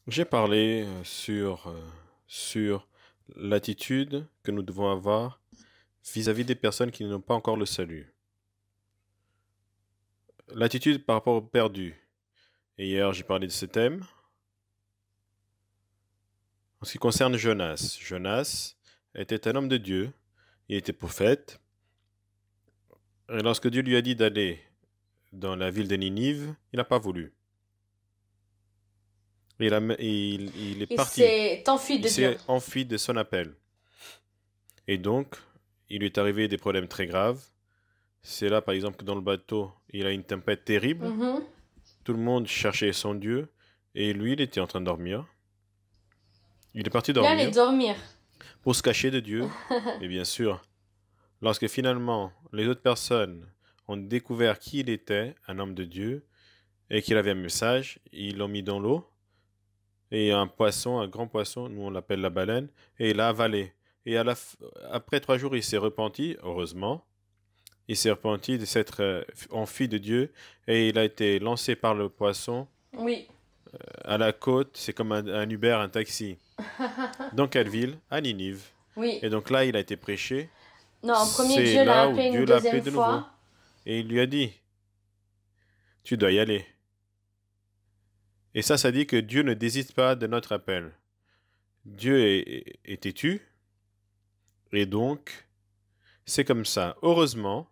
J'ai parlé sur l'attitude que nous devons avoir vis-à-vis des personnes qui n'ont pas encore le salut. L'attitude par rapport au perdu. Et hier, j'ai parlé de ce thème. En ce qui concerne Jonas. Jonas était un homme de Dieu. Il était prophète. Et lorsque Dieu lui a dit d'aller dans la ville de Ninive, il n'a pas voulu. Il est Il parti. s'est enfui Il de Dieu. s'est enfui de son appel. Et donc, il lui est arrivé des problèmes très graves. C'est là, par exemple, que dans le bateau, il a une tempête terrible. Mhm. Tout le monde cherchait son Dieu. Et lui, il était en train de dormir. Il est parti Il allait dormir dormir. pour se cacher de Dieu. Et bien sûr, lorsque finalement les autres personnes ont découvert qui il était, un homme de Dieu, et qu'il avait un message, ils l'ont mis dans l'eau. Et un poisson, un grand poisson, nous on l'appelle la baleine, et il l'a avalé. Et après 3 jours, il s'est repenti, heureusement. Il s'est repenti de s'être enfui de Dieu et il a été lancé par le poisson Oui. à la côte. C'est comme un Uber, un taxi. Dans quelle ville? À Ninive. Oui. Et donc là, il a été prêché. Non, en premier, C'est Dieu l'a là où appelé une Dieu l'a appelé deuxième de nouveau. fois. Et il lui a dit, tu dois y aller. Et ça dit que Dieu ne désiste pas de notre appel. Dieu est têtu. Et donc, c'est comme ça. Heureusement,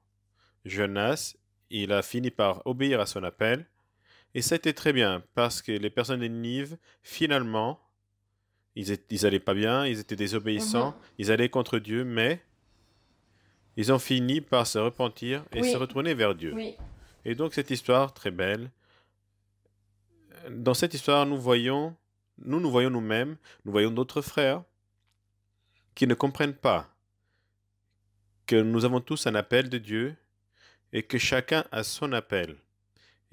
Jonas, il a fini par obéir à son appel. Et ça a été très bien, parce que les personnes de Ninive, finalement, ils allaient pas bien, ils étaient Mhm. désobéissants, ils allaient contre Dieu, mais ils ont fini par se repentir et se Oui. retourner vers Dieu. Oui. Et donc cette histoire très belle, dans cette histoire, nous voyons nous-mêmes, nous voyons d'autres frères qui ne comprennent pas que nous avons tous un appel de Dieu et que chacun a son appel.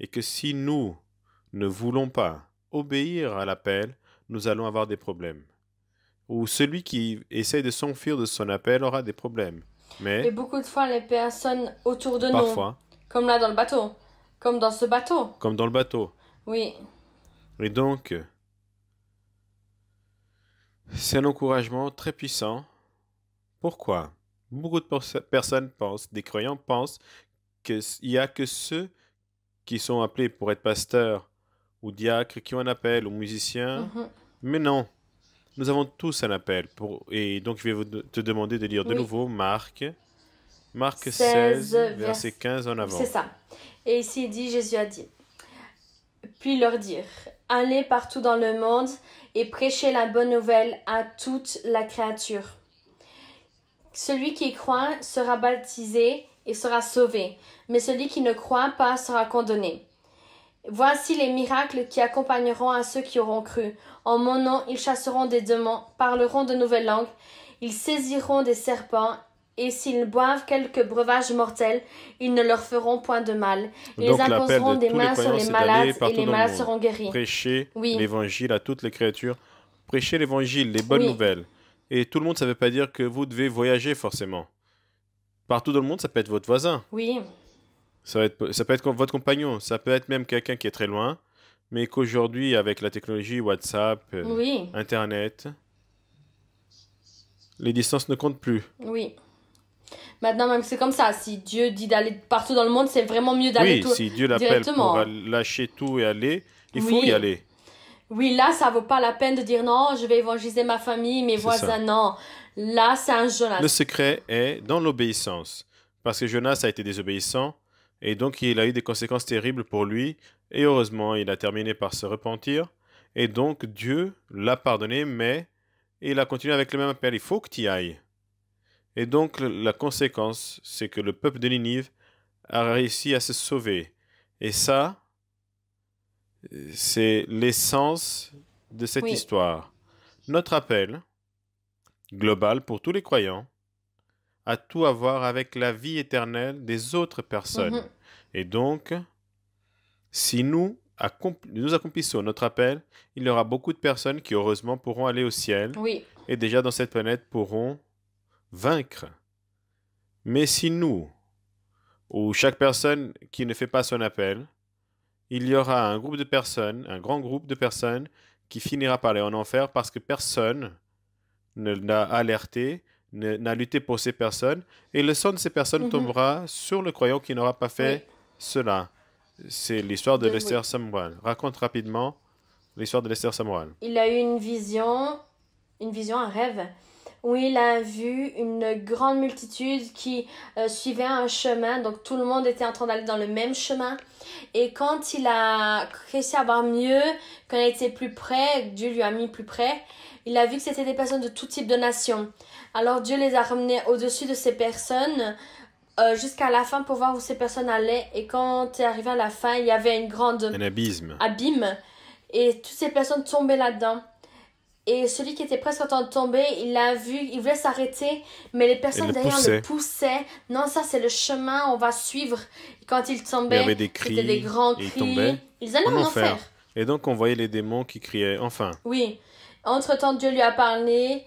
Et que si nous ne voulons pas obéir à l'appel, nous allons avoir des problèmes. Ou celui qui essaie de s'enfuir de son appel aura des problèmes. Et Mais beaucoup de fois, les personnes autour de nous, parfois, comme là dans le bateau, comme dans ce bateau. comme dans le bateau. Oui. Et donc, c'est un encouragement très puissant. Pourquoi? Beaucoup de personnes pensent, des croyants pensent qu'il n'y a que ceux qui sont appelés pour être pasteurs ou diacres qui ont un appel, ou musiciens. Mhm. Mais non, nous avons tous un appel. Et donc, je vais te demander de lire de Oui. nouveau Marc 16 16, verset vers... 15 en C'est avant. ça. Et ici, il dit, Jésus a dit, puis leur dire, allez partout dans le monde et prêchez la bonne nouvelle à toute la créature. Celui qui croit sera baptisé et sera sauvé, mais celui qui ne croit pas sera condamné. Voici les miracles qui accompagneront à ceux qui auront cru. En mon nom, ils chasseront des démons, parleront de nouvelles langues, ils saisiront des serpents, et s'ils boivent quelques breuvages mortels, ils ne leur feront point de mal. Ils Donc, l'appel imposeront de des tous les mains sur croyants, les c'est malades, d'aller et partout les dans le malades monde. seront guéris. Prêcher Oui, l'évangile à toutes les créatures. Prêcher l'évangile, les bonnes oui, nouvelles. Et tout le monde, ça ne veut pas dire que vous devez voyager forcément. Partout dans le monde, ça peut être votre voisin. oui, Ça peut être votre compagnon. Ça peut être même quelqu'un qui est très loin. Mais qu'aujourd'hui, avec la technologie WhatsApp, oui, Internet, les distances ne comptent plus. oui. Maintenant, même c'est comme ça. Si Dieu dit d'aller partout dans le monde, c'est vraiment mieux d'aller Oui, tout si Dieu l'appelle pour directement. lâcher tout et aller, il faut y Oui, aller. oui, là, ça vaut pas la peine de dire non, je vais évangéliser ma famille, mes C'est ça. voisins. Non, là, c'est un Le Jonas. secret est dans l'obéissance. Parce que Jonas a été désobéissant et donc il a eu des conséquences terribles pour lui. Et heureusement, il a terminé par se repentir. Et donc Dieu l'a pardonné, mais il a continué avec le même appel. Il faut que tu y ailles. Et donc la conséquence, c'est que le peuple de Ninive a réussi à se sauver. Et ça, c'est l'essence de cette Oui, histoire. Notre appel, global pour tous les croyants, a tout à voir avec la vie éternelle des autres personnes. mhm, Et donc, si nous accomplissons notre appel, il y aura beaucoup de personnes qui, heureusement, pourront aller au ciel oui, et déjà dans cette planète pourront vaincre. Mais si nous, ou chaque personne qui ne fait pas son appel, il y aura un groupe de personnes, un grand groupe de personnes qui finira par aller en enfer parce que personne ne l'a alerté, n'a lutté pour ces personnes, et le sang de ces personnes tombera sur le croyant qui n'aura pas fait cela. C'est l'histoire de Lester Sumrall. Raconte rapidement l'histoire de Lester Sumrall. Il a eu une vision, un rêve, où il a vu une grande multitude qui suivait un chemin. Donc tout le monde était en train d'aller dans le même chemin. Et quand il a réussi à voir mieux, quand il était plus près, Dieu lui a mis plus près, il a vu que c'était des personnes de tout type de nations. Alors Dieu les a ramenés au-dessus de ces personnes jusqu'à la fin pour voir où ces personnes allaient. Et quand il est arrivé à la fin, il y avait une grande... Un abîme. Et toutes ces personnes tombaient là-dedans. Et celui qui était presque en train de tomber, il l'a vu, il voulait s'arrêter, mais les personnes derrière le poussaient. Non, ça c'est le chemin, on va suivre. Et quand il tombait, il y avait des cris, c'était des grands cris. Ils allaient en enfer. Et donc on voyait les démons qui criaient, enfin. Oui. Entre-temps, Dieu lui a parlé,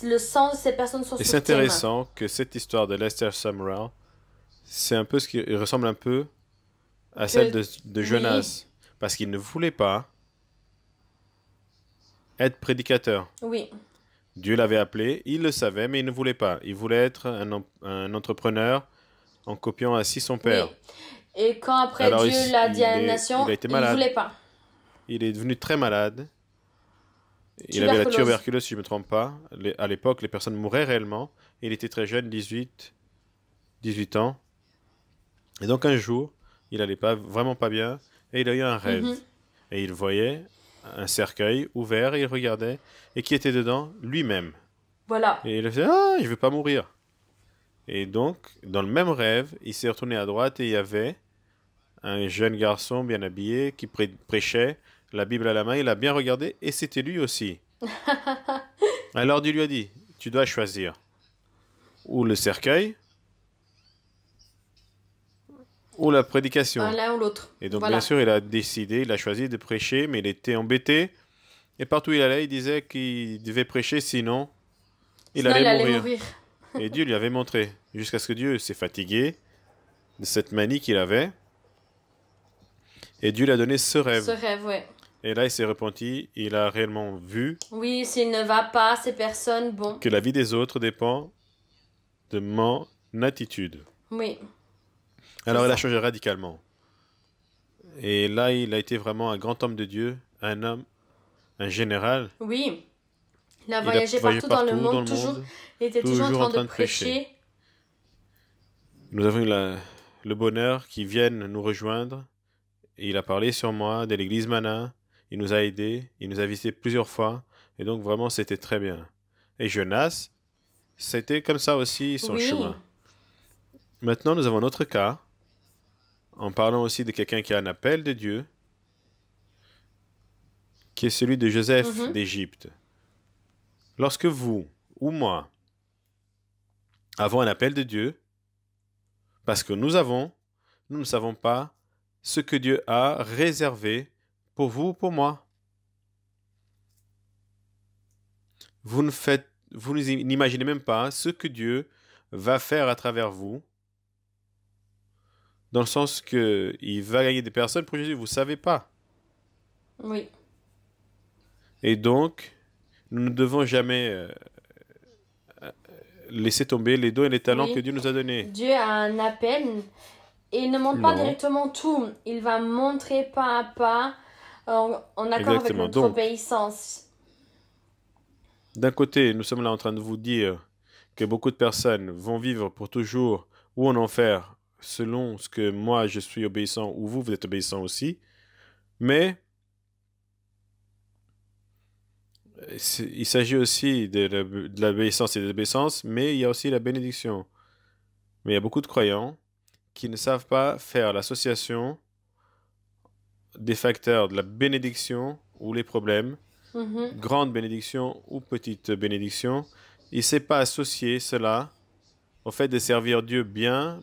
le sang de ces personnes sont sur tes mains. Et c'est intéressant que cette histoire de Lester Sumrall, c'est un peu ce qui ressemble un peu à celle de Jonas. Parce qu'il ne voulait pas être prédicateur. Oui. Dieu l'avait appelé, il le savait, mais il ne voulait pas. Il voulait être un entrepreneur en copiant ainsi son père. Oui. Et quand après Dieu l'a dit à la nation, il ne voulait pas. Il est devenu très malade. Il avait la tuberculose, si je ne me trompe pas. À l'époque, les personnes mouraient réellement. Il était très jeune, 18 ans. Et donc un jour, il n'allait vraiment pas bien. Et il a eu un rêve. Et il voyait un cercueil ouvert et il regardait. Et qui était dedans? Lui-même. Voilà. Et il a fait, ah, je ne veux pas mourir. Et donc, dans le même rêve, il s'est retourné à droite et il y avait un jeune garçon bien habillé qui prêchait, la Bible à la main. Il a bien regardé et c'était lui aussi. Alors Dieu lui a dit, tu dois choisir ou le cercueil ou la prédication. L'un ou l'autre. Et donc, bien sûr, il a décidé, il a choisi de prêcher, mais il était embêté. Et partout où il allait, il disait qu'il devait prêcher, sinon il allait mourir. Et Dieu lui avait montré, jusqu'à ce que Dieu s'est fatigué de cette manie qu'il avait. Et Dieu lui a donné ce rêve. Ce rêve, ouais. Et là, il s'est repenti, il a réellement vu. Oui, s'il ne va pas, ces personnes, bon. Que la vie des autres dépend de mon attitude. Oui. Alors, il a changé radicalement. Et là, il a été vraiment un grand homme de Dieu, un homme, un général. Oui. Il a voyagé partout dans le monde, il était toujours en train de prêcher. Nous avons eu le bonheur qu'il vienne nous rejoindre. Et il a parlé sur moi de l'église Mana. Il nous a aidés, il nous a visités plusieurs fois. Et donc, vraiment, c'était très bien. Et Jonas, c'était comme ça aussi son chemin. Maintenant, nous avons un autre cas. En parlant aussi de quelqu'un qui a un appel de Dieu, qui est celui de Joseph d'Égypte. Lorsque vous ou moi avons un appel de Dieu, parce que nous ne savons pas ce que Dieu a réservé pour vous ou pour moi. Vous n'imaginez même pas ce que Dieu va faire à travers vous, dans le sens qu'il va gagner des personnes pour Jésus. Vous ne savez pas. Oui. Et donc, nous ne devons jamais laisser tomber les dons et les talents que Dieu nous a donnés. Dieu a un appel et il ne montre pas directement tout. Il va montrer pas à pas en accord avec notre obéissance. D'un côté, nous sommes là en train de vous dire que beaucoup de personnes vont vivre pour toujours ou en enfer selon ce que moi je suis obéissant ou vous êtes obéissant aussi. Mais il s'agit aussi de l'obéissance et de l'obéissance, mais il y a aussi la bénédiction. Mais il y a beaucoup de croyants qui ne savent pas faire l'association des facteurs de la bénédiction ou les problèmes, grande bénédiction ou petite bénédiction. Il ne sait pas associer cela au fait de servir Dieu bien,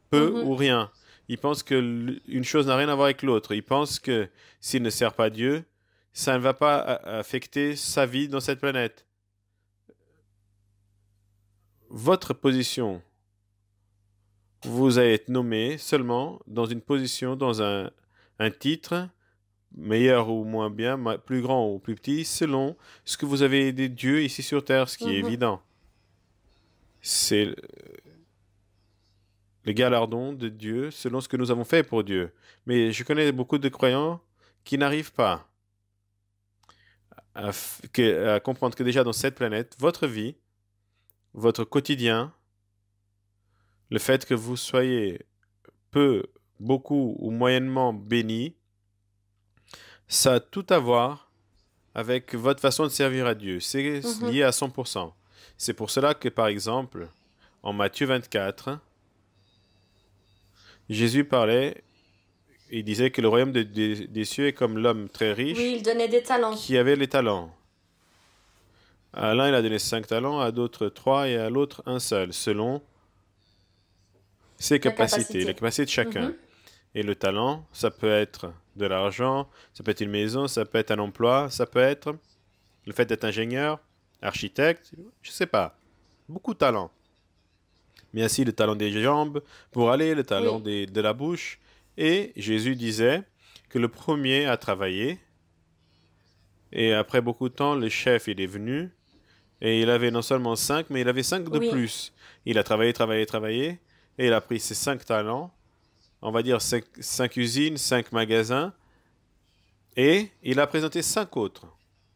peu ou rien. Il pense qu'une chose n'a rien à voir avec l'autre. Il pense que s'il ne sert pas Dieu, ça ne va pas affecter sa vie dans cette planète. Votre position, vous allez être nommé seulement dans une position, dans un titre, meilleur ou moins bien, plus grand ou plus petit, selon ce que vous avez aidé Dieu ici sur terre, ce qui est Mhm. évident. C'est le galardon de Dieu selon ce que nous avons fait pour Dieu. Mais je connais beaucoup de croyants qui n'arrivent pas à comprendre que déjà dans cette planète, votre vie, votre quotidien, le fait que vous soyez peu, beaucoup ou moyennement béni, ça a tout à voir avec votre façon de servir à Dieu. C'est Mhm. lié à 100%. C'est pour cela que, par exemple, en Matthieu 24, Jésus parlait, il disait que le royaume des cieux est comme l'homme très Oui, riche il donnait des talents. qui avait les talents. À l'un, il a donné 5 talents, à d'autres 3 et à l'autre un seul, selon ses La capacités, les capacité. capacités de chacun. Mhm. Et le talent, ça peut être de l'argent, ça peut être une maison, ça peut être un emploi, ça peut être le fait d'être ingénieur, architecte, je sais pas. Beaucoup de talents. Mais aussi le talent des jambes pour aller, le talent Oui, de la bouche. Et Jésus disait que le premier a travaillé. Et après beaucoup de temps, le chef, il est venu. Et il avait non seulement 5, mais il avait 5 de oui. plus. Il a travaillé, travaillé, travaillé. Et il a pris ses 5 talents. On va dire 5 usines, 5 magasins. Et il a présenté 5 autres.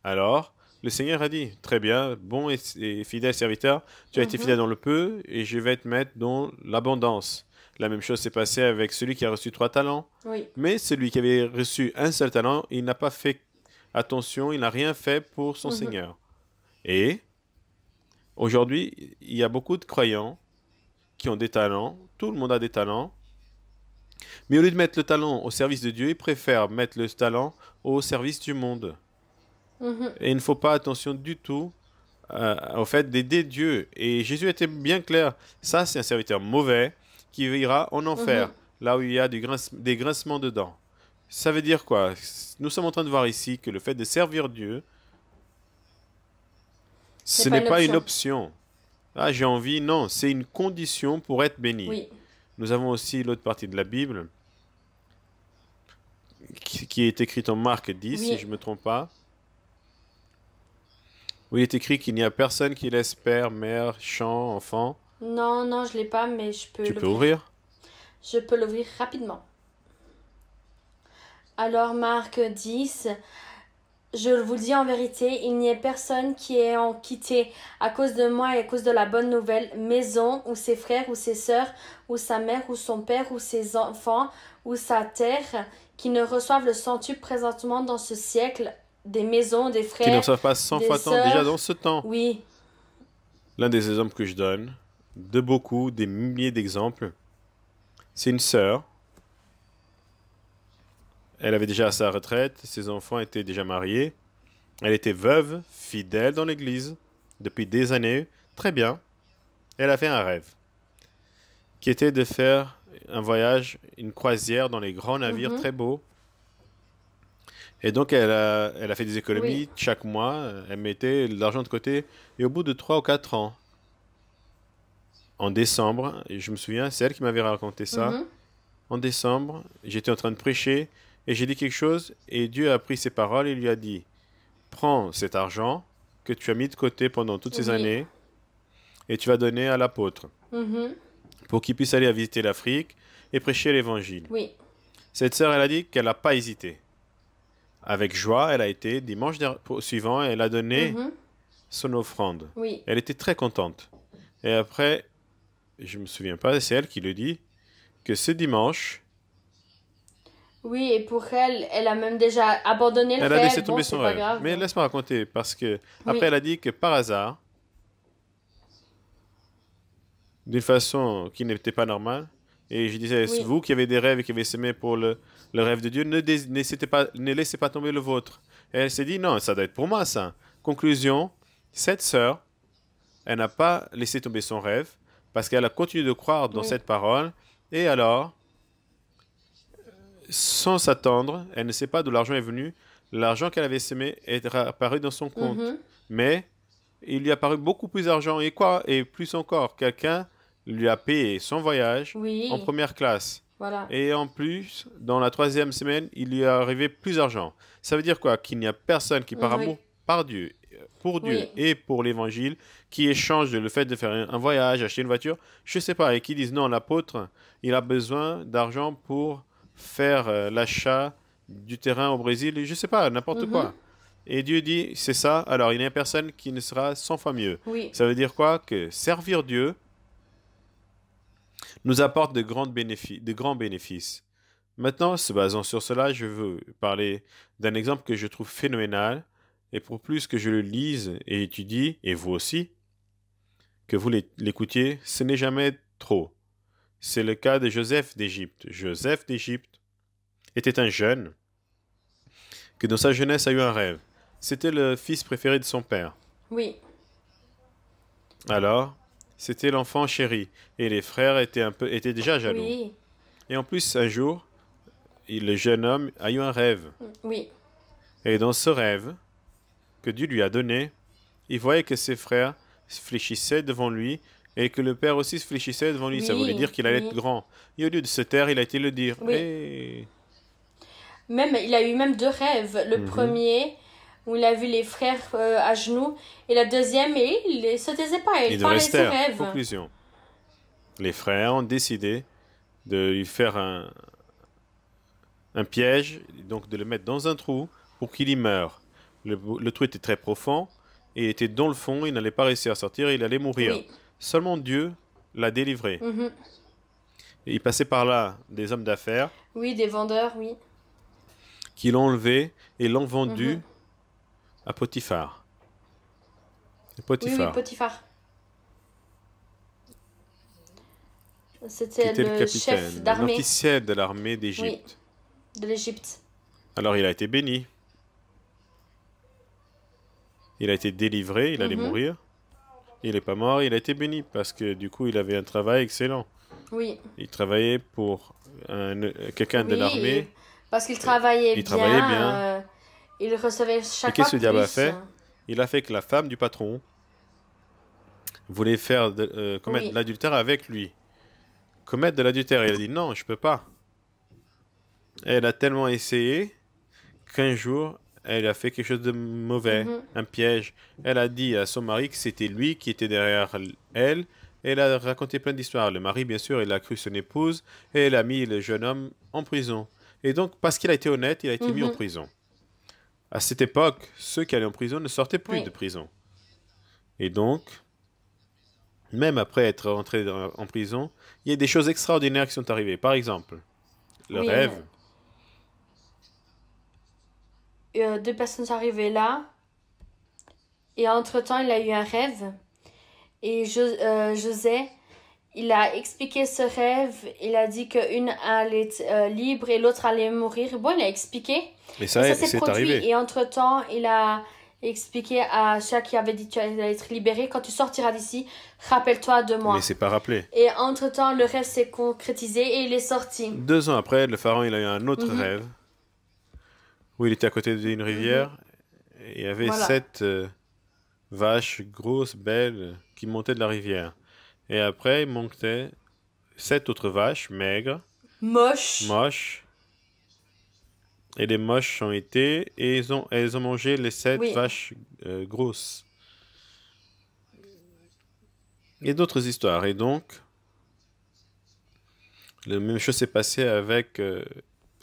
Alors, le Seigneur a dit, très bien, bon et fidèle serviteur, tu as été Mhm. fidèle dans le peu et je vais te mettre dans l'abondance. La même chose s'est passée avec celui qui a reçu 3 talents. Oui. Mais celui qui avait reçu un seul talent, il n'a pas fait attention, il n'a rien fait pour son Mhm. Seigneur. Et aujourd'hui, il y a beaucoup de croyants qui ont des talents, tout le monde a des talents, mais au lieu de mettre le talent au service de Dieu, ils préfèrent mettre le talent au service du monde. Mhm. Et il ne faut pas attention du tout au fait d'aider Dieu. Et Jésus était bien clair. Ça, c'est un serviteur mauvais qui ira en enfer, Mhm. là où il y a des grincements dedans. Ça veut dire quoi? Nous sommes en train de voir ici que le fait de servir Dieu, Ce ce n'est pas n'est une pas une option. option. Ah, j'ai envie. Non, c'est une condition pour être béni. Oui. Nous avons aussi l'autre partie de la Bible qui est écrite en Marc 10, si je Oui. ne me trompe pas, où il est écrit qu'il n'y a personne qui laisse père, mère, champ, enfant. Non, non, je l'ai pas, mais je peux Tu peux l'ouvrir. ouvrir? Je peux l'ouvrir rapidement. Alors, Marc 10, je vous le dis en vérité, il n'y a personne qui ait en quitté à cause de moi et à cause de la bonne nouvelle, maison, ou ses frères, ou ses sœurs, ou sa mère, ou son père, ou ses enfants, ou sa terre, qui ne reçoivent le centuple présentement dans ce siècle, des maisons, des Qui ne frères, reçoivent pas 100 des fois tant déjà dans sœurs. ce temps. Oui, L'un des exemples que je donne, de beaucoup, des milliers d'exemples, c'est une sœur. Elle avait déjà sa retraite, ses enfants étaient déjà mariés. Elle était veuve, fidèle dans l'église, depuis des années. Très bien. Elle a fait un rêve, qui était de faire un voyage, une croisière dans les grands navires mhm, très beaux. Et donc, elle a fait des oui, économies chaque mois. Elle mettait de l'argent de côté. Et au bout de 3 ou 4 ans, en décembre, et je me souviens, c'est elle qui m'avait raconté ça. mhm, En décembre, j'étais en train de prêcher et j'ai dit quelque chose et Dieu a pris ses paroles et lui a dit, prends cet argent que tu as mis de côté pendant toutes ces oui, années et tu vas donner à l'apôtre mhm, pour qu'il puisse aller visiter l'Afrique et prêcher l'évangile. oui, Cette sœur, elle a dit qu'elle n'a pas hésité. Avec joie, elle a été dimanche suivant, elle a donné mhm, son offrande. oui. Elle était très contente. Et après, je me souviens pas, c'est elle qui le dit, que ce dimanche, Oui, et pour elle, elle a même déjà abandonné le elle a laissé rêve. Bon, tomber c'est son pas rêve. Mais grave. laisse-moi raconter, parce que après, Oui, elle a dit que par hasard, d'une façon qui n'était pas normale, et je disais, oui, vous qui avez des rêves et qui avez semé pour le rêve de Dieu, ne laissez pas tomber le vôtre. Et elle s'est dit, non, ça doit être pour moi, ça. Conclusion, cette sœur, elle n'a pas laissé tomber son rêve, parce qu'elle a continué de croire dans oui. cette parole, et alors, sans s'attendre, elle ne sait pas d'où l'argent est venu, l'argent qu'elle avait semé est apparu dans son compte. Mhm, Mais il lui a apparu beaucoup plus d'argent. Et quoi? Et plus encore, quelqu'un lui a payé son voyage en oui, première classe. Voilà. Et en plus, dans la troisième semaine, il lui est arrivé plus d'argent. Ça veut dire quoi? Qu'il n'y a personne qui, par Oui. amour par Dieu, pour Dieu Oui. et pour l'évangile, qui échange le fait de faire un voyage, acheter une voiture, je sais pas, et qui disent non, l'apôtre, il a besoin d'argent pour faire l'achat du terrain au Brésil, je sais pas, n'importe Mhm. quoi. Et Dieu dit, c'est ça, alors il n'y a personne qui ne sera 100 fois mieux. Oui. Ça veut dire quoi? Que servir Dieu nous apporte de grands bénéfices. Maintenant, se basant sur cela, je veux parler d'un exemple que je trouve phénoménal, et pour plus que je le lise et étudie, et vous aussi, que vous l'écoutiez, ce n'est jamais trop. C'est le cas de Joseph d'Égypte. Joseph d'Égypte était un jeune que dans sa jeunesse a eu un rêve. C'était le fils préféré de son père. Oui. Alors, c'était l'enfant chéri, et les frères étaient déjà jaloux. Oui. Et en plus, un jour, le jeune homme a eu un rêve. Oui. Et dans ce rêve que Dieu lui a donné, il voyait que ses frères se fléchissaient devant lui et que le père aussi se fléchissait devant lui. Ça voulait Oui. dire qu'il allait être Oui. grand. Et au lieu de se taire, il a été le dire. Oui. Hey. Même, il a eu même deux rêves. Le Mhm. premier, où il a vu les frères à genoux, et la deuxième, et il ne se taisait pas, Il il devrait parlait se ses taire. rêves. Conclusion. Les frères ont décidé de lui faire un piège, donc de le mettre dans un trou pour qu'il y meure. Le trou était très profond et était dans le fond, il n'allait pas réussir à sortir et il allait mourir. Oui. Seulement Dieu l'a délivré. Mhm. Et il passait par là des hommes d'affaires Oui, des vendeurs, oui. qui l'ont enlevé et l'ont Mhm. vendu à Potiphar. Et Oui, oui, Potiphar, Potiphar. qui C'était était le le chef capitaine, un d'armée, officier de l'armée oui, d'Égypte. de l'Égypte. Alors il a été béni, il a été délivré, il allait Mhm. mourir. Il n'est pas mort, il a été béni parce que du coup il avait un travail excellent. Oui, Il travaillait pour quelqu'un de oui, l'armée, parce qu'il travaillait il travaillait bien. bien, il recevait Et chaque fois qu'est-ce que le diable a plus. fait? Il a fait que la femme du patron voulait faire commettre de Oui. l'adultère avec lui. Commettre de l'adultère. Il a dit non, je peux pas. Elle a tellement essayé qu'un jour, elle a fait quelque chose de mauvais, Mhm. un piège. Elle a dit à son mari que c'était lui qui était derrière elle. Elle a raconté plein d'histoires. Le mari, bien sûr, il a cru son épouse et elle a mis le jeune homme en prison. Et donc, parce qu'il a été honnête, il a été mis en Mhm. prison. À cette époque, ceux qui allaient en prison ne sortaient plus de Oui. prison. Et donc, même après être rentré en prison, il y a des choses extraordinaires qui sont arrivées. Par exemple, le Oui, rêve. deux personnes sont arrivées là, et entre-temps, il a eu un rêve, et José, il a expliqué ce rêve, il a dit qu'une allait être libre et l'autre allait mourir. Bon, il a expliqué, Et et ça ça, s'est c'est produit, arrivé. et entre-temps, il a expliqué à ceux qui avait dit tu allais être libéré, quand tu sortiras d'ici, rappelle-toi de Mais moi. c'est pas rappelé. Et entre-temps, le rêve s'est concrétisé et il est sorti. 2 ans après, le pharaon, il a eu un autre Mhm. rêve où il était à côté d'une Mhm. rivière et il y avait Voilà. 7 vaches grosses, belles, qui montaient de la rivière. Et après, il montait 7 autres vaches maigres, Moche. moches. Et les moches ont été et elles ont mangé les 7 Oui. vaches grosses. Et d'autres histoires. Et donc, la même chose s'est passée avec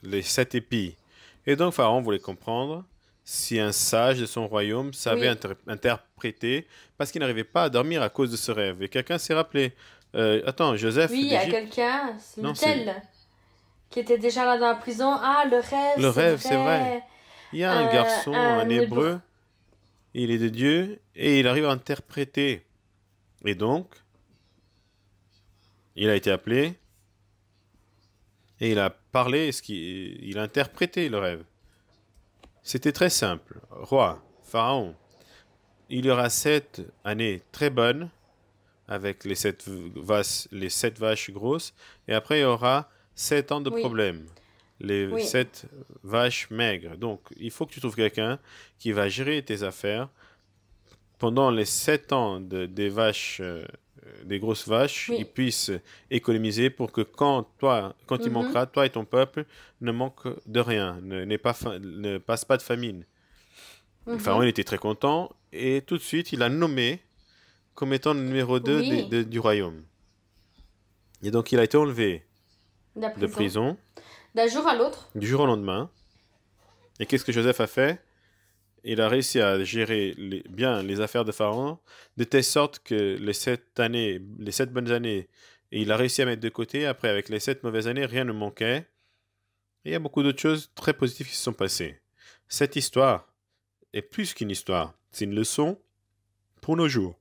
les 7 épis. Et donc, Pharaon voulait comprendre si un sage de son royaume savait Oui. interpréter, parce qu'il n'arrivait pas à dormir à cause de ce rêve. Et quelqu'un s'est rappelé, attends, Joseph Oui, il y a d'Égypte, quelqu'un, c'est non, c'est lequel, qui était déjà là dans la prison. Ah, le rêve, le c'est rêve, c'est vrai. vrai. Il y a un garçon, un Hébreu. hébreu, il est de Dieu, et il arrive à interpréter. Et donc, il a été appelé, et il a parlé, il a interprété le rêve. C'était très simple. Roi, Pharaon, il y aura 7 années très bonnes avec les 7 vaches grosses, et après il y aura 7 ans de Oui, problèmes, les oui, 7 vaches maigres. Donc il faut que tu trouves quelqu'un qui va gérer tes affaires pendant les 7 ans des vaches des grosses vaches, Oui. ils puissent économiser pour que quand il Mhm. manquera, toi et ton peuple ne manquent de rien, ne passe pas de famine. Le pharaon, Mhm. il était très content et tout de suite, il a nommé comme étant le numéro 2 Oui. du royaume. Et donc, il a été enlevé De la de prison. prison D'un jour à l'autre. du jour au lendemain. Et qu'est-ce que Joseph a fait? Il a réussi à gérer bien les affaires de Pharaon, de telle sorte que les 7 années, les 7 bonnes années, et il a réussi à mettre de côté. Après, avec les 7 mauvaises années, rien ne manquait. Et il y a beaucoup d'autres choses très positives qui se sont passées. Cette histoire est plus qu'une histoire. C'est une leçon pour nos jours.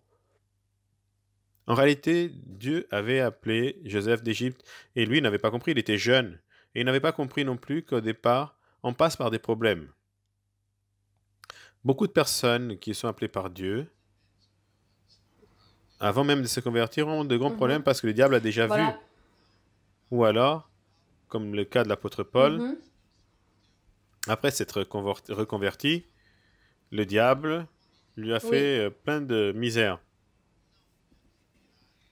En réalité, Dieu avait appelé Joseph d'Égypte et lui n'avait pas compris, il était jeune. Et il n'avait pas compris non plus qu'au départ, on passe par des problèmes. Beaucoup de personnes qui sont appelées par Dieu, avant même de se convertir, ont de grands problèmes Mhm. parce que le diable a déjà vu. Voilà. Ou alors, comme le cas de l'apôtre Paul, Mhm. après s'être reconverti, le diable lui a Oui. fait plein de misère.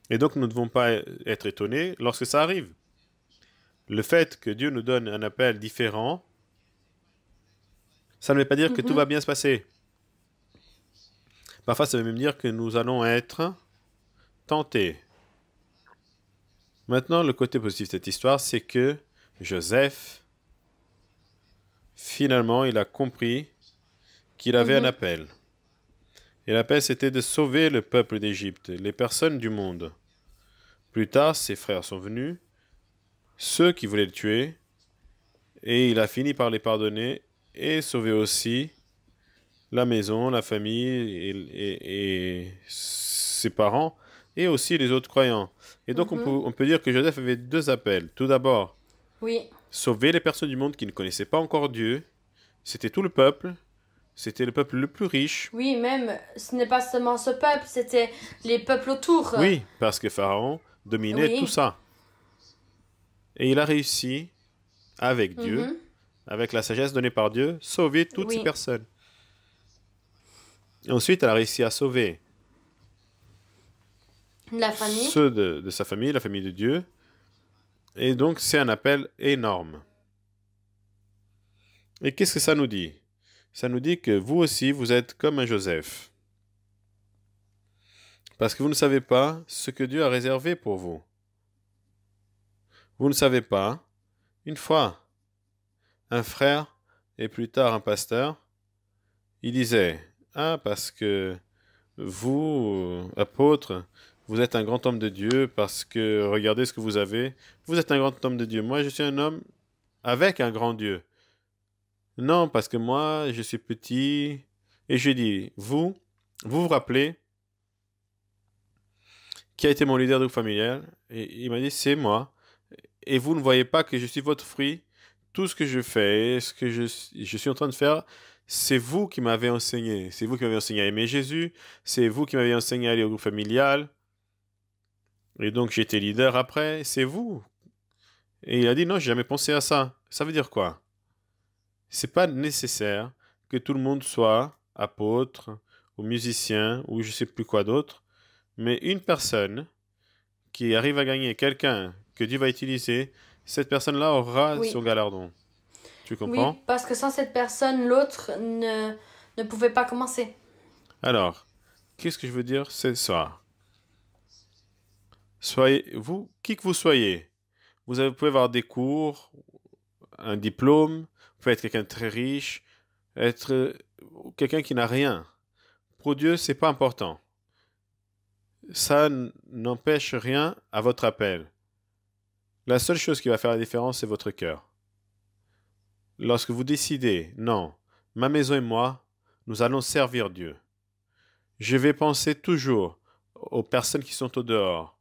Et donc, nous ne devons pas être étonnés lorsque ça arrive. Le fait que Dieu nous donne un appel différent, ça ne veut pas dire que tout va Mhm. bien se passer. Parfois, ça veut même dire que nous allons être tentés. Maintenant, le côté positif de cette histoire, c'est que Joseph, finalement, il a compris qu'il avait un Mhm. appel. Et l'appel, c'était de sauver le peuple d'Égypte, les personnes du monde. Plus tard, ses frères sont venus, ceux qui voulaient le tuer, et il a fini par les pardonner et sauver aussi la maison, la famille et ses parents, et aussi les autres croyants. Et donc, Mhm. on peut dire que Joseph avait deux appels. Tout d'abord, Oui. sauver les personnes du monde qui ne connaissaient pas encore Dieu. C'était tout le peuple. C'était le peuple le plus riche. Oui, même, ce n'est pas seulement ce peuple, c'était les peuples autour. Oui, parce que Pharaon dominait tout Oui. ça. Et il a réussi, avec Dieu, Mhm. avec la sagesse donnée par Dieu, sauver toutes ces Oui. personnes. Et ensuite, elle a réussi à sauver La famille. ceux de sa famille, la famille de Dieu. Et donc, c'est un appel énorme. Et qu'est-ce que ça nous dit? Ça nous dit que vous aussi, vous êtes comme un Joseph. Parce que vous ne savez pas ce que Dieu a réservé pour vous. Vous ne savez pas. Une fois, un frère et plus tard un pasteur, il disait, ah, parce que vous, apôtre, vous êtes un grand homme de Dieu parce que regardez ce que vous avez. Vous êtes un grand homme de Dieu. Moi, je suis un homme avec un grand Dieu. Non, parce que moi, je suis petit. Et je dis, vous vous rappelez qui a été mon leader de groupe familial? Et il m'a dit, c'est moi. Et vous ne voyez pas que je suis votre fruit. Tout ce que je fais, ce que je suis en train de faire, c'est vous qui m'avez enseigné. C'est vous qui m'avez enseigné à aimer Jésus. C'est vous qui m'avez enseigné à aller au groupe familial. Et donc j'étais leader après. C'est vous. Et il a dit, non, j'ai jamais pensé à ça. Ça veut dire quoi? C'est pas nécessaire que tout le monde soit apôtre ou musicien ou je sais plus quoi d'autre. Mais une personne qui arrive à gagner quelqu'un que Dieu va utiliser, cette personne-là aura Oui. son galardon. Tu Oui, comprends? parce que sans cette personne, l'autre ne pouvait pas commencer. Alors, qu'est-ce que je veux dire? C'est ça. Soyez, vous, qui que vous soyez, vous pouvez avoir des cours, un diplôme, vous pouvez être quelqu'un de très riche, être quelqu'un qui n'a rien. Pour Dieu, c'est pas important. Ça n'empêche rien à votre appel. La seule chose qui va faire la différence, c'est votre cœur. Lorsque vous décidez, non, ma maison et moi, nous allons servir Dieu. Je vais penser toujours aux personnes qui sont au dehors.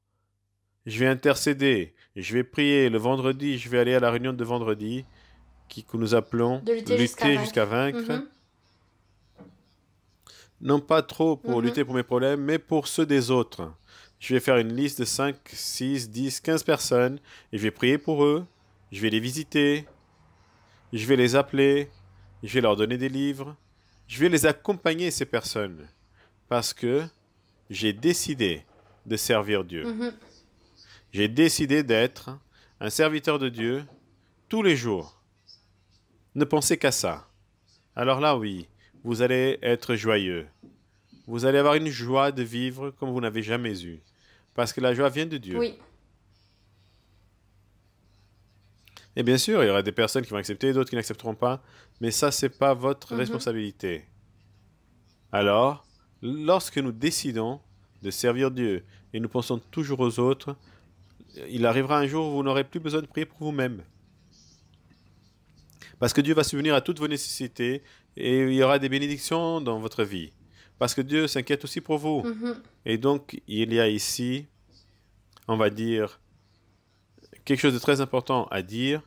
Je vais intercéder, je vais prier le vendredi, je vais aller à la réunion de vendredi que nous appelons De lutter jusqu'à lutter vaincre. jusqu'à vaincre. Mhm. Non pas trop pour Mhm. lutter pour mes problèmes, mais pour ceux des autres. Je vais faire une liste de 5, 6, 10, 15 personnes et je vais prier pour eux, je vais les visiter, je vais les appeler, je vais leur donner des livres, je vais les accompagner, ces personnes, parce que j'ai décidé. de servir Dieu. Mhm. J'ai décidé d'être un serviteur de Dieu tous les jours. Ne pensez qu'à ça. Alors là, oui, vous allez être joyeux. Vous allez avoir une joie de vivre comme vous n'avez jamais eu. Parce que la joie vient de Dieu. Oui. Et bien sûr, il y aura des personnes qui vont accepter, d'autres qui n'accepteront pas. Mais ça, ce n'est pas votre Mhm. responsabilité. Alors, lorsque nous décidons de servir Dieu et nous pensons toujours aux autres, il arrivera un jour où vous n'aurez plus besoin de prier pour vous-même. Parce que Dieu va subvenir à toutes vos nécessités et il y aura des bénédictions dans votre vie. Parce que Dieu s'inquiète aussi pour vous. Mhm. Et donc, il y a ici, on va dire, quelque chose de très important à dire,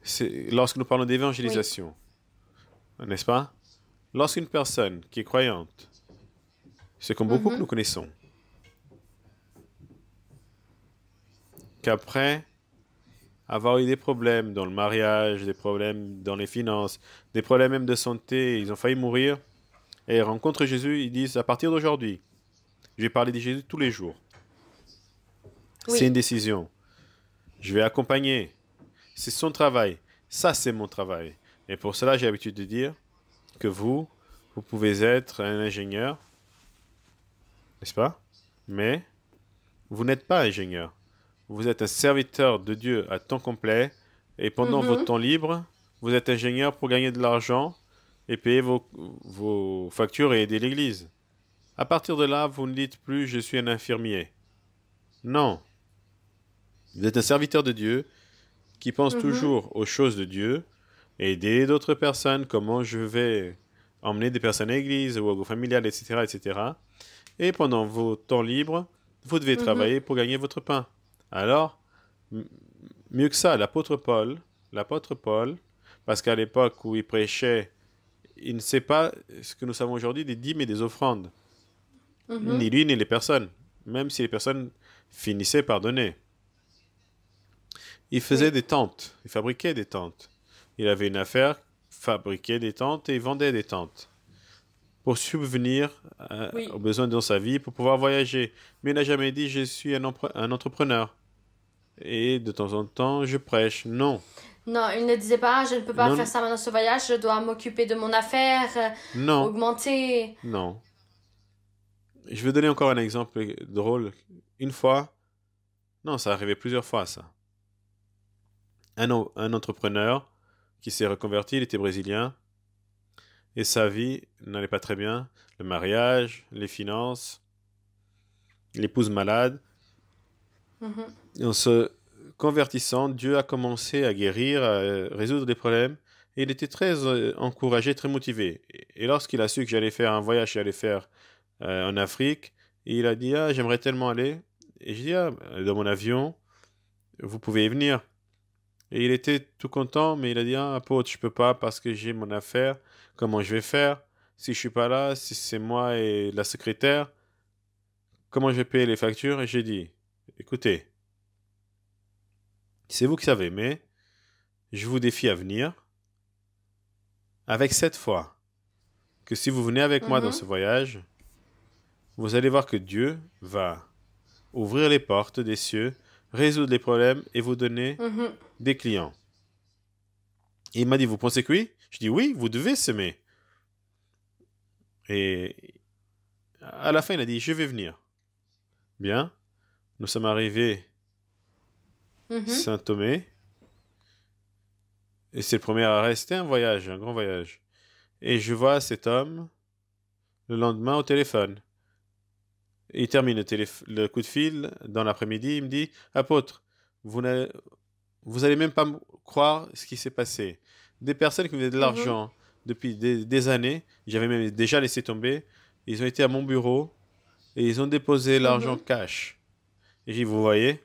c'est lorsque nous parlons Oui. d'évangélisation. N'est-ce pas? Lorsqu'une personne qui est croyante, c'est comme beaucoup que nous Mhm. connaissons, qu'après avoir eu des problèmes dans le mariage, des problèmes dans les finances, des problèmes même de santé, ils ont failli mourir, et ils rencontrent Jésus, ils disent, à partir d'aujourd'hui, je vais parler de Jésus tous les jours. C'est une Oui. décision. Je vais accompagner. C'est son travail. Ça, c'est mon travail. Et pour cela, j'ai l'habitude de dire que vous pouvez être un ingénieur, n'est-ce pas? Mais vous n'êtes pas ingénieur. Vous êtes un serviteur de Dieu à temps complet et pendant votre Mhm. temps libre, vous êtes ingénieur pour gagner de l'argent et payer vos factures et aider l'Église. À partir de là, vous ne dites plus je suis un infirmier. Non, vous êtes un serviteur de Dieu qui pense Mhm. toujours aux choses de Dieu, aider d'autres personnes, comment je vais emmener des personnes à l'église ou au familial, etc., etc. Et pendant vos temps libres, vous devez Mhm. travailler pour gagner votre pain. Alors, m- mieux que ça, l'apôtre Paul, parce qu'à l'époque où il prêchait, il ne sait pas ce que nous savons aujourd'hui des dîmes et des offrandes, Mhm. ni lui ni les personnes, même si les personnes finissaient par donner. Il faisait Oui. des tentes, il fabriquait des tentes. Il avait une affaire, fabriquait des tentes et vendait des tentes pour subvenir aux Oui. besoins dans sa vie, pour pouvoir voyager. Mais il n'a jamais dit je suis un entrepreneur et de temps en temps je prêche. Non, Non, il ne disait pas, je ne peux pas faire non, ça maintenant ce voyage, je dois m'occuper de mon affaire, non, augmenter. non. Je vais donner encore un exemple drôle. Une fois, non, ça arrivait plusieurs fois ça. Un entrepreneur qui s'est reconverti, il était brésilien. Et sa vie n'allait pas très bien. Le mariage, les finances, l'épouse malade. Mhm. Et en se convertissant, Dieu a commencé à guérir, à résoudre des problèmes. Et il était très encouragé, très motivé. Et lorsqu'il a su que j'allais faire un voyage, j'allais faire en Afrique, il a dit, ah, j'aimerais tellement aller. Et je dis, ah, dans mon avion, vous pouvez y venir. Et il était tout content, mais il a dit, ah, apôtre, je peux pas parce que j'ai mon affaire. Comment je vais faire? Si je suis pas là, si c'est moi et la secrétaire, comment je vais payer les factures? Et j'ai dit, écoutez, c'est vous qui savez, mais je vous défie à venir avec cette foi que si vous venez avec moi dans Mhm. ce voyage, vous allez voir que Dieu va ouvrir les portes des cieux, résoudre les problèmes et vous donner Mhm. des clients. Et il m'a dit, vous pensez que oui? Je dis, oui, vous devez s'aimer. Et à la fin, il a dit, je vais venir. Bien, nous sommes arrivés Mhm. Saint-Thomé. Et c'est le premier arrêt. C'était un voyage, un grand voyage. Et je vois cet homme le lendemain au téléphone. Il termine le coup de fil dans l'après-midi. Il me dit, apôtre, vous n'allez vous allez même pas croire ce qui s'est passé. Des personnes qui me donnaient de Mhm. l'argent depuis des années, j'avais même déjà laissé tomber, ils ont été à mon bureau et ils ont déposé l'argent Mhm. cash. Et j'ai dit, vous voyez?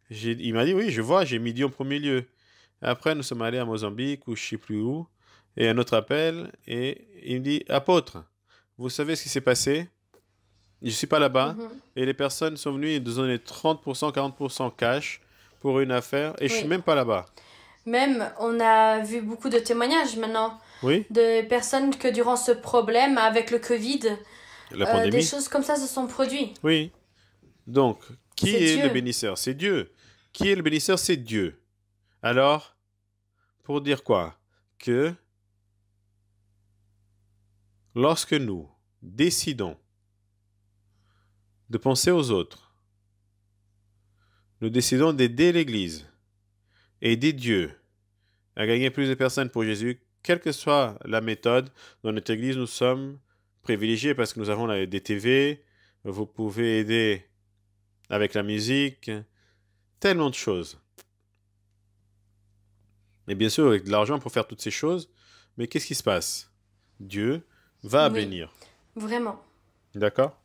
Il m'a dit, oui, je vois, j'ai mis en premier lieu. Après, nous sommes allés à Mozambique ou je sais plus où, et un autre appel, et il me dit, apôtre, vous savez ce qui s'est passé? Je suis pas là-bas, Mhm. et les personnes sont venues et nous donner 30%, 40% cash pour une affaire, et je suis Oui. même pas là-bas. Même, on a vu beaucoup de témoignages maintenant Oui? de personnes que durant ce problème avec le Covid, La des pandémie? choses comme ça se sont produites. Oui. Donc, qui C'est est le Dieu. bénisseur? C'est Dieu. Qui est le bénisseur? C'est Dieu. Alors, pour dire quoi? Que lorsque nous décidons de penser aux autres, nous décidons d'aider l'Église, aider Dieu à gagner plus de personnes pour Jésus, quelle que soit la méthode. Dans notre Église, nous sommes privilégiés parce que nous avons des TV, vous pouvez aider avec la musique, tellement de choses. Et bien sûr, avec de l'argent pour faire toutes ces choses, mais qu'est-ce qui se passe? Dieu va Oui, bénir. vraiment. D'accord?